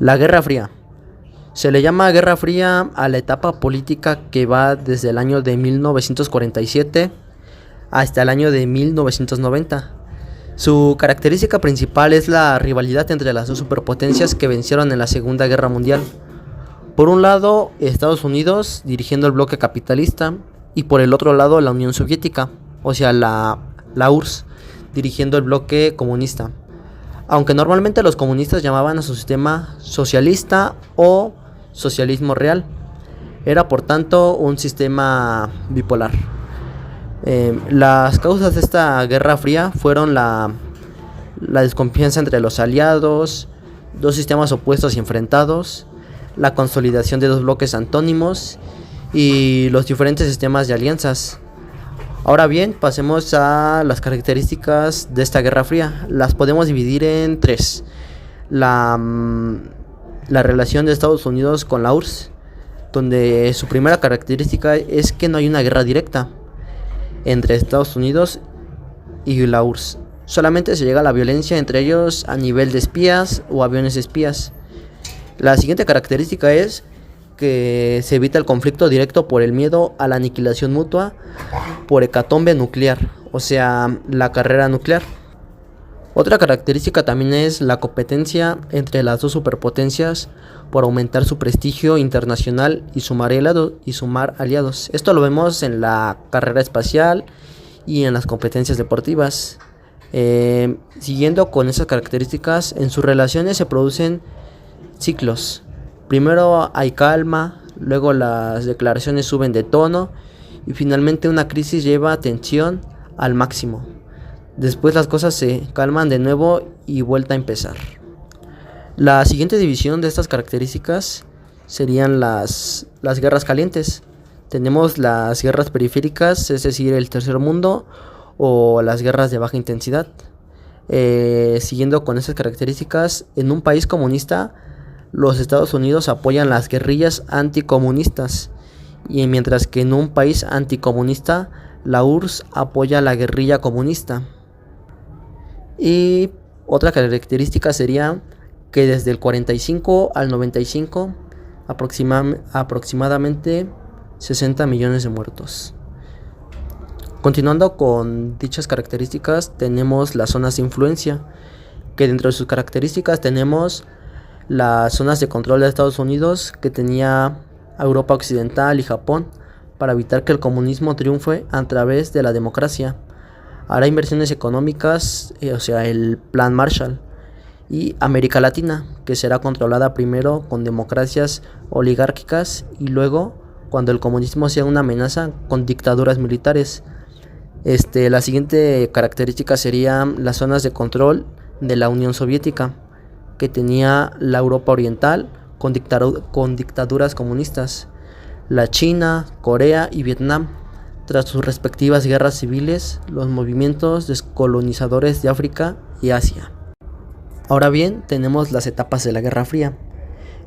La Guerra Fría. Se le llama Guerra Fría a la etapa política que va desde el año de 1947 hasta el año de 1990. Su característica principal es la rivalidad entre las dos superpotencias que vencieron en la Segunda Guerra Mundial. Por un lado, Estados Unidos dirigiendo el bloque capitalista y por el otro lado la Unión Soviética, o sea la URSS, dirigiendo el bloque comunista. Aunque normalmente los comunistas llamaban a su sistema socialista o socialismo real, era por tanto un sistema bipolar. Las causas de esta Guerra Fría fueron la desconfianza entre los aliados, dos sistemas opuestos y enfrentados, la consolidación de dos bloques antónimos y los diferentes sistemas de alianzas. Ahora bien, pasemos a las características de esta Guerra Fría. Las podemos dividir en tres. La relación de Estados Unidos con la URSS, donde su primera característica es que no hay una guerra directa entre Estados Unidos y la URSS. Solamente se llega a la violencia entre ellos a nivel de espías o aviones espías. La siguiente característica es que se evita el conflicto directo por el miedo a la aniquilación mutua por hecatombe nuclear, o sea, la carrera nuclear. Otra característica también es la competencia entre las dos superpotencias por aumentar su prestigio internacional y sumar aliados. Esto lo vemos en la carrera espacial y en las competencias deportivas. Siguiendo con esas características, en sus relaciones se producen ciclos. Primero hay calma, luego las declaraciones suben de tono y finalmente una crisis lleva tensión al máximo. Después las cosas se calman de nuevo y vuelta a empezar. La siguiente división de estas características serían las guerras calientes. Tenemos las guerras periféricas, es decir, el tercer mundo, o las guerras de baja intensidad. Siguiendo con estas características, en un país comunista, los Estados Unidos apoyan las guerrillas anticomunistas, y mientras que en un país anticomunista, la URSS apoya la guerrilla comunista. Y otra característica sería que desde el 45 al 95, aproximadamente 60 millones de muertos. Continuando con dichas características, tenemos las zonas de influencia, que dentro de sus características tenemos las zonas de control de Estados Unidos, que tenía a Europa Occidental y Japón, para evitar que el comunismo triunfe a través de la democracia. Hará inversiones económicas, o sea, el Plan Marshall. Y América Latina, que será controlada primero con democracias oligárquicas y luego, cuando el comunismo sea una amenaza, con dictaduras militares. La siguiente característica serían las zonas de control de la Unión Soviética, que tenía la Europa Oriental con dictaduras comunistas, la China, Corea y Vietnam. Tras sus respectivas guerras civiles, los movimientos descolonizadores de África y Asia. Ahora bien, tenemos las etapas de la Guerra Fría.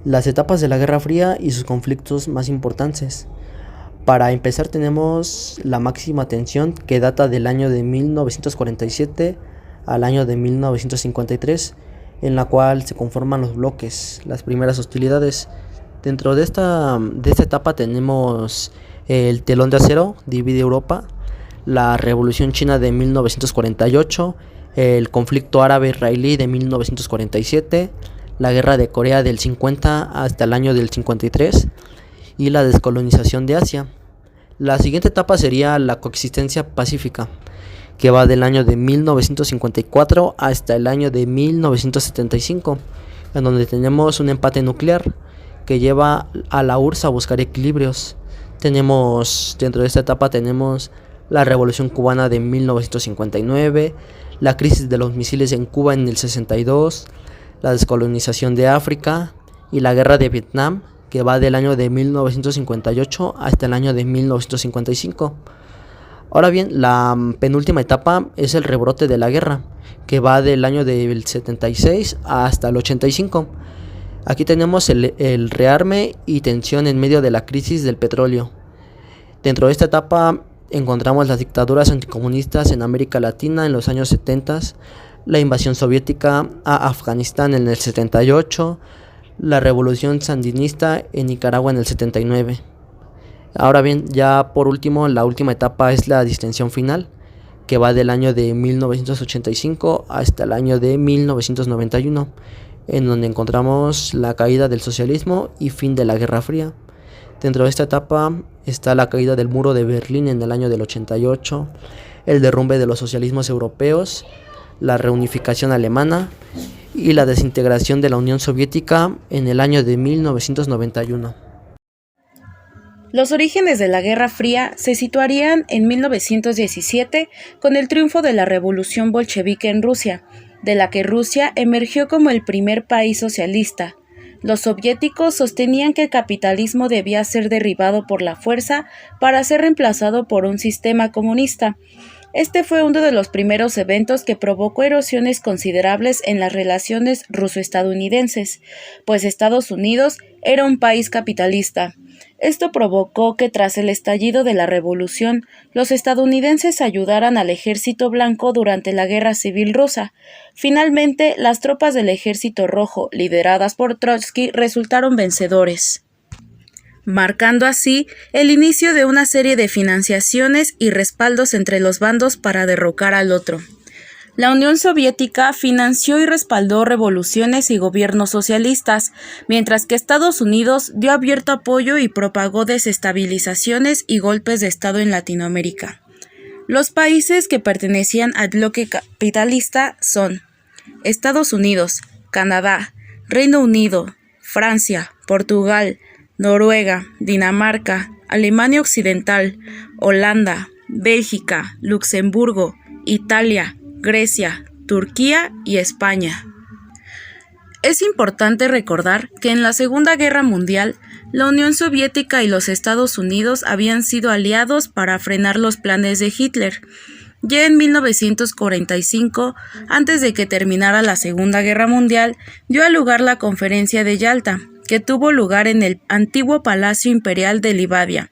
Las etapas de la Guerra Fría y sus conflictos más importantes. Para empezar, tenemos la máxima tensión, que data del año de 1947 al año de 1953, en la cual se conforman los bloques, las primeras hostilidades. Dentro de esta etapa tenemos el telón de acero, divide Europa, la revolución china de 1948, el conflicto árabe-israelí de 1947, la guerra de Corea del 50 hasta el año del 53 y la descolonización de Asia. La siguiente etapa sería la coexistencia pacífica, que va del año de 1954 hasta el año de 1975, en donde tenemos un empate nuclear que lleva a la URSS a buscar equilibrios. Dentro de esta etapa tenemos la Revolución Cubana de 1959, la crisis de los misiles en Cuba en el 62, la descolonización de África y la guerra de Vietnam, que va del año de 1958 hasta el año de 1955. Ahora bien, la penúltima etapa es el rebrote de la guerra, que va del año del 76 hasta el 85. Aquí tenemos el rearme y tensión en medio de la crisis del petróleo. Dentro de esta etapa encontramos las dictaduras anticomunistas en América Latina en los años 70, la invasión soviética a Afganistán en el 78, la revolución sandinista en Nicaragua en el 79. Ahora bien, ya por último, la última etapa es la distensión final, que va del año de 1985 hasta el año de 1991, en donde encontramos la caída del socialismo y fin de la Guerra Fría. Dentro de esta etapa está la caída del muro de Berlín en el año del 88, el derrumbe de los socialismos europeos, la reunificación alemana y la desintegración de la Unión Soviética en el año de 1991. Los orígenes de la Guerra Fría se situarían en 1917 con el triunfo de la Revolución Bolchevique en Rusia, de la que Rusia emergió como el primer país socialista. Los soviéticos sostenían que el capitalismo debía ser derribado por la fuerza para ser reemplazado por un sistema comunista. Este fue uno de los primeros eventos que provocó erosiones considerables en las relaciones ruso-estadounidenses, pues Estados Unidos era un país capitalista. Esto provocó que tras el estallido de la revolución, los estadounidenses ayudaran al ejército blanco durante la Guerra Civil Rusa. Finalmente, las tropas del Ejército Rojo, lideradas por Trotsky, resultaron vencedores, marcando así el inicio de una serie de financiaciones y respaldos entre los bandos para derrocar al otro. La Unión Soviética financió y respaldó revoluciones y gobiernos socialistas, mientras que Estados Unidos dio abierto apoyo y propagó desestabilizaciones y golpes de Estado en Latinoamérica. Los países que pertenecían al bloque capitalista son Estados Unidos, Canadá, Reino Unido, Francia, Portugal, Noruega, Dinamarca, Alemania Occidental, Holanda, Bélgica, Luxemburgo, Italia, Grecia, Turquía y España. Es importante recordar que en la Segunda Guerra Mundial, la Unión Soviética y los Estados Unidos habían sido aliados para frenar los planes de Hitler. Ya en 1945, antes de que terminara la Segunda Guerra Mundial, dio lugar la Conferencia de Yalta, que tuvo lugar en el antiguo Palacio Imperial de Livadia,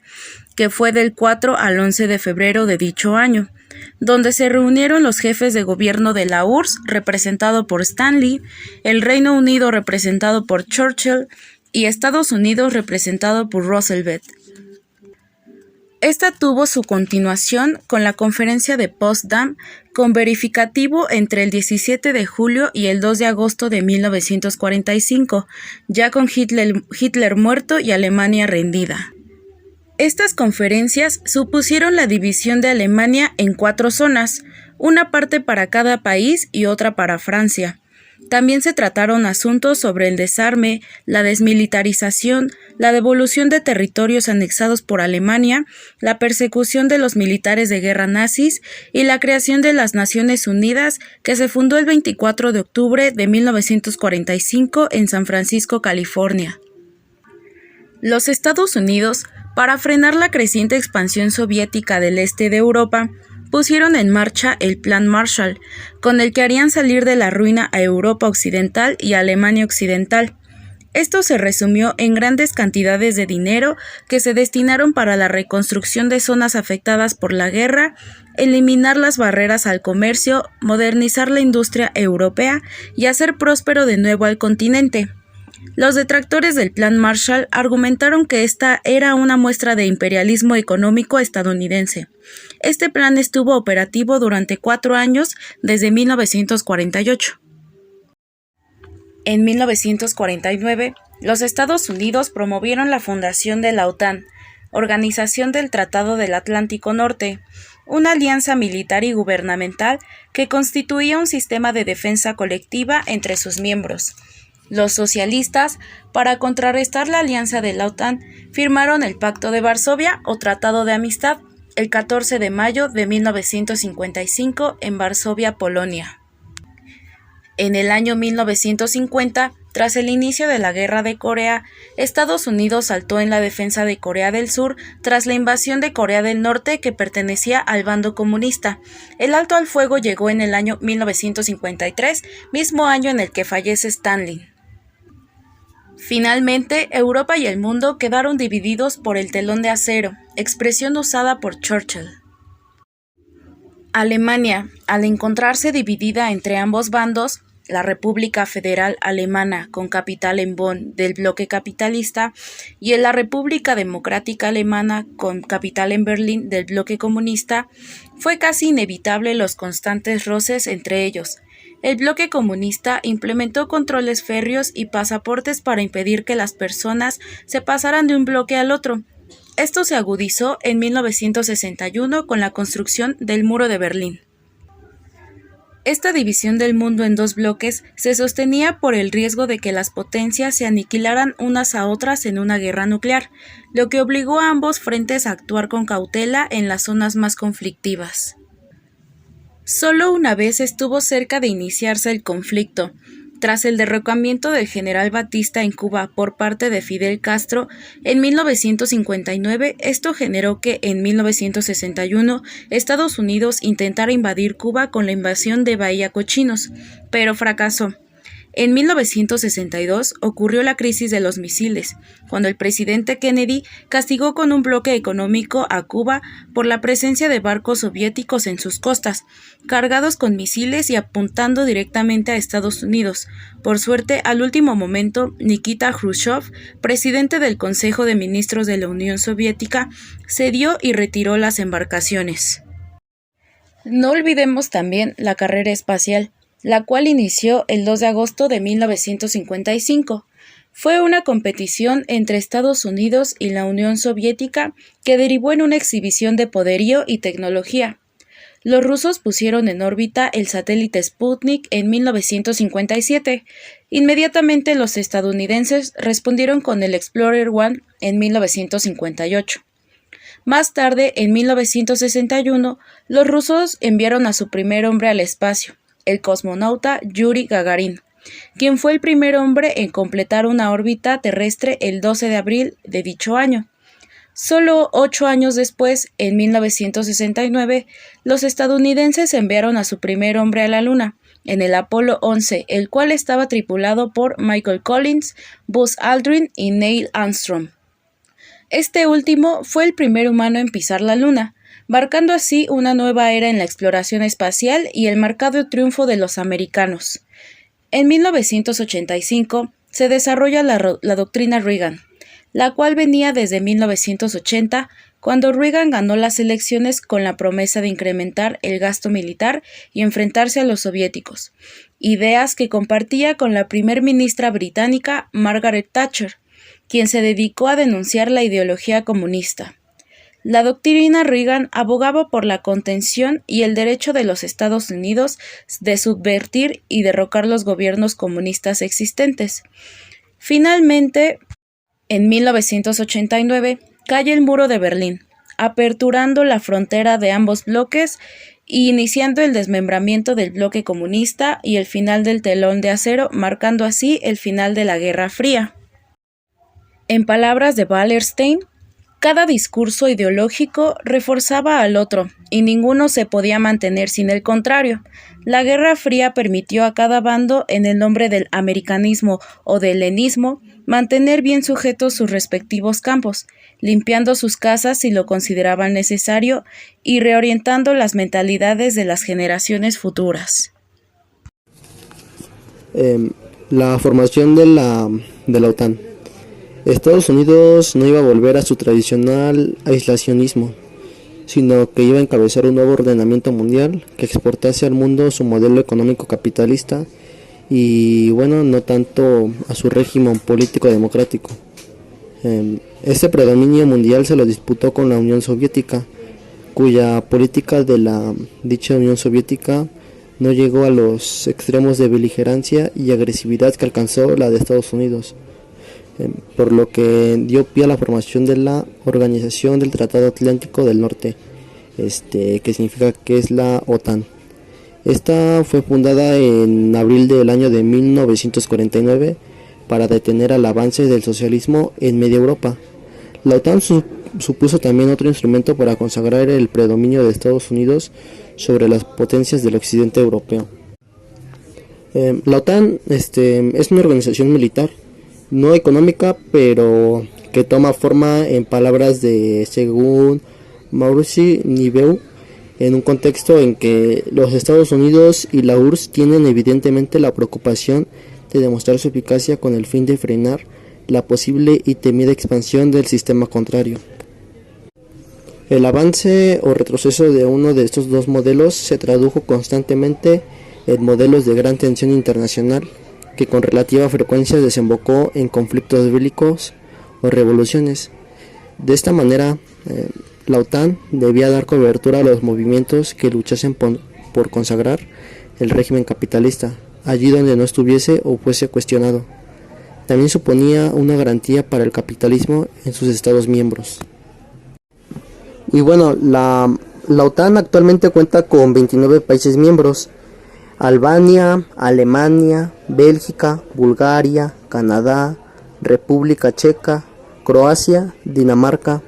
que fue del 4 al 11 de febrero de dicho año, donde se reunieron los jefes de gobierno de la URSS, representado por Stanley, el Reino Unido representado por Churchill y Estados Unidos representado por Roosevelt. Esta tuvo su continuación con la Conferencia de Potsdam, con verificativo entre el 17 de julio y el 2 de agosto de 1945, ya con Hitler muerto y Alemania rendida. Estas conferencias supusieron la división de Alemania en 4 zonas, una parte para cada país y otra para Francia. También se trataron asuntos sobre el desarme, la desmilitarización, la devolución de territorios anexados por Alemania, la persecución de los militares de guerra nazis y la creación de las Naciones Unidas, que se fundó el 24 de octubre de 1945 en San Francisco, California. Los Estados Unidos, para frenar la creciente expansión soviética del este de Europa, pusieron en marcha el Plan Marshall, con el que harían salir de la ruina a Europa Occidental y a Alemania Occidental. Esto se resumió en grandes cantidades de dinero que se destinaron para la reconstrucción de zonas afectadas por la guerra, eliminar las barreras al comercio, modernizar la industria europea y hacer próspero de nuevo al continente. Los detractores del Plan Marshall argumentaron que esta era una muestra de imperialismo económico estadounidense. Este plan estuvo operativo durante 4 años, desde 1948. En 1949, los Estados Unidos promovieron la fundación de la OTAN, Organización del Tratado del Atlántico Norte, una alianza militar y gubernamental que constituía un sistema de defensa colectiva entre sus miembros. Los socialistas, para contrarrestar la alianza de la OTAN, firmaron el Pacto de Varsovia o Tratado de Amistad el 14 de mayo de 1955 en Varsovia, Polonia. En el año 1950, tras el inicio de la Guerra de Corea, Estados Unidos saltó en la defensa de Corea del Sur tras la invasión de Corea del Norte, que pertenecía al bando comunista. El alto al fuego llegó en el año 1953, mismo año en el que fallece Stanley. Finalmente, Europa y el mundo quedaron divididos por el telón de acero, expresión usada por Churchill. Alemania, al encontrarse dividida entre ambos bandos, la República Federal Alemana con capital en Bonn del bloque capitalista y en la República Democrática Alemana con capital en Berlín del bloque comunista, fue casi inevitable los constantes roces entre ellos. El bloque comunista implementó controles férreos y pasaportes para impedir que las personas se pasaran de un bloque al otro. Esto se agudizó en 1961 con la construcción del Muro de Berlín. Esta división del mundo en dos bloques se sostenía por el riesgo de que las potencias se aniquilaran unas a otras en una guerra nuclear, lo que obligó a ambos frentes a actuar con cautela en las zonas más conflictivas. Solo una vez estuvo cerca de iniciarse el conflicto. Tras el derrocamiento del general Batista en Cuba por parte de Fidel Castro en 1959, esto generó que en 1961 Estados Unidos intentara invadir Cuba con la invasión de Bahía Cochinos, pero fracasó. En 1962 ocurrió la crisis de los misiles, cuando el presidente Kennedy castigó con un bloque económico a Cuba por la presencia de barcos soviéticos en sus costas, cargados con misiles y apuntando directamente a Estados Unidos. Por suerte, al último momento, Nikita Khrushchev, presidente del Consejo de Ministros de la Unión Soviética, cedió y retiró las embarcaciones. No olvidemos también la carrera espacial, la cual inició el 2 de agosto de 1955. Fue una competición entre Estados Unidos y la Unión Soviética que derivó en una exhibición de poderío y tecnología. Los rusos pusieron en órbita el satélite Sputnik en 1957. Inmediatamente los estadounidenses respondieron con el Explorer 1 en 1958. Más tarde, en 1961, los rusos enviaron a su primer hombre al espacio, el cosmonauta Yuri Gagarin, quien fue el primer hombre en completar una órbita terrestre el 12 de abril de dicho año. Solo 8 años después, en 1969, los estadounidenses enviaron a su primer hombre a la Luna, en el Apolo 11, el cual estaba tripulado por Michael Collins, Buzz Aldrin y Neil Armstrong. Este último fue el primer humano en pisar la Luna, marcando así una nueva era en la exploración espacial y el marcado triunfo de los americanos. En 1985 se desarrolla la doctrina Reagan, la cual venía desde 1980, cuando Reagan ganó las elecciones con la promesa de incrementar el gasto militar y enfrentarse a los soviéticos, ideas que compartía con la primer ministra británica Margaret Thatcher, quien se dedicó a denunciar la ideología comunista. La doctrina Reagan abogaba por la contención y el derecho de los Estados Unidos de subvertir y derrocar los gobiernos comunistas existentes. Finalmente, en 1989, cae el Muro de Berlín, aperturando la frontera de ambos bloques y iniciando el desmembramiento del bloque comunista y el final del telón de acero, marcando así el final de la Guerra Fría. En palabras de Wallerstein, cada discurso ideológico reforzaba al otro, y ninguno se podía mantener sin el contrario. La Guerra Fría permitió a cada bando, en el nombre del americanismo o del helenismo, mantener bien sujetos sus respectivos campos, limpiando sus casas si lo consideraban necesario y reorientando las mentalidades de las generaciones futuras. La formación de la OTAN. Estados Unidos no iba a volver a su tradicional aislacionismo, sino que iba a encabezar un nuevo ordenamiento mundial que exportase al mundo su modelo económico capitalista y, bueno, no tanto a su régimen político democrático. Este predominio mundial se lo disputó con la Unión Soviética, cuya política de la dicha Unión Soviética no llegó a los extremos de beligerancia y agresividad que alcanzó la de Estados Unidos, por lo que dio pie a la formación de la Organización del Tratado Atlántico del Norte, que significa que es la OTAN. Esta fue fundada en abril del año de 1949 para detener el avance del socialismo en media Europa. La OTAN supuso también otro instrumento para consagrar el predominio de Estados Unidos sobre las potencias del occidente europeo. La OTAN es una organización militar, no económica, pero que toma forma, en palabras de según Maurice Niveau, en un contexto en que los Estados Unidos y la URSS tienen evidentemente la preocupación de demostrar su eficacia con el fin de frenar la posible y temida expansión del sistema contrario. El avance o retroceso de uno de estos dos modelos se tradujo constantemente en modelos de gran tensión internacional, que con relativa frecuencia desembocó en conflictos bélicos o revoluciones. De esta manera, la OTAN debía dar cobertura a los movimientos que luchasen por consagrar el régimen capitalista, allí donde no estuviese o fuese cuestionado. También suponía una garantía para el capitalismo en sus estados miembros. Y bueno, la OTAN actualmente cuenta con 29 países miembros: Albania, Alemania, Bélgica, Bulgaria, Canadá, República Checa, Croacia, Dinamarca,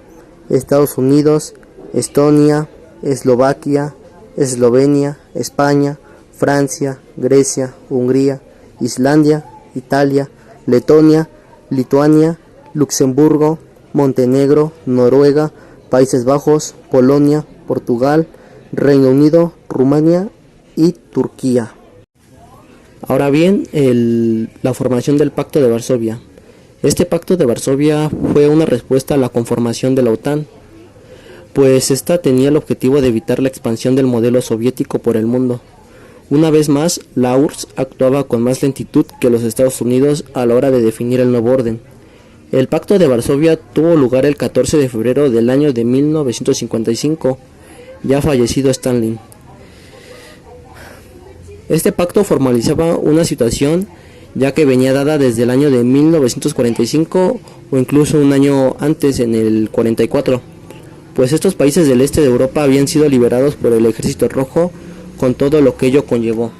Estados Unidos, Estonia, Eslovaquia, Eslovenia, España, Francia, Grecia, Hungría, Islandia, Italia, Letonia, Lituania, Luxemburgo, Montenegro, Noruega, Países Bajos, Polonia, Portugal, Reino Unido, Rumania y Turquía. Ahora bien, la formación del Pacto de Varsovia. Este Pacto de Varsovia fue una respuesta a la conformación de la OTAN, pues esta tenía el objetivo de evitar la expansión del modelo soviético por el mundo. Una vez más, la URSS actuaba con más lentitud que los Estados Unidos a la hora de definir el nuevo orden. El Pacto de Varsovia tuvo lugar el 14 de febrero del año de 1955, ya fallecido Stalin. Este pacto formalizaba una situación ya que venía dada desde el año de 1945 o incluso un año antes, en el 44, pues estos países del este de Europa habían sido liberados por el Ejército Rojo con todo lo que ello conllevó.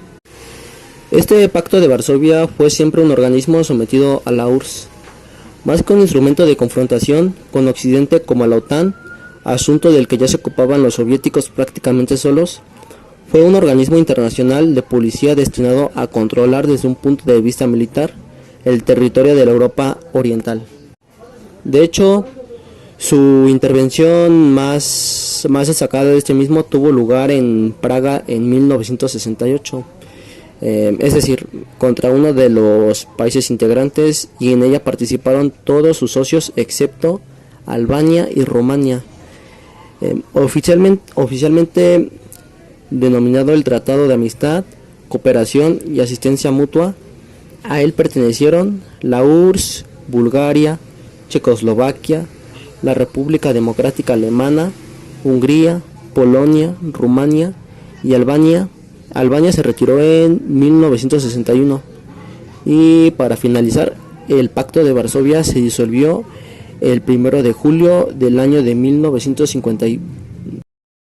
Este Pacto de Varsovia fue siempre un organismo sometido a la URSS, más que un instrumento de confrontación con Occidente como la OTAN, asunto del que ya se ocupaban los soviéticos prácticamente solos. Fue un organismo internacional de policía destinado a controlar desde un punto de vista militar el territorio de la Europa Oriental. De hecho, su intervención más destacada de este mismo tuvo lugar en Praga en 1968, es decir, contra uno de los países integrantes, y en ella participaron todos sus socios excepto Albania y Rumania. Oficialmente denominado el Tratado de Amistad, Cooperación y Asistencia Mutua, a él pertenecieron la URSS, Bulgaria, Checoslovaquia, la República Democrática Alemana, Hungría, Polonia, Rumania y Albania. Albania se retiró en 1961 y, para finalizar, el Pacto de Varsovia se disolvió el 1 de julio del año de 1951.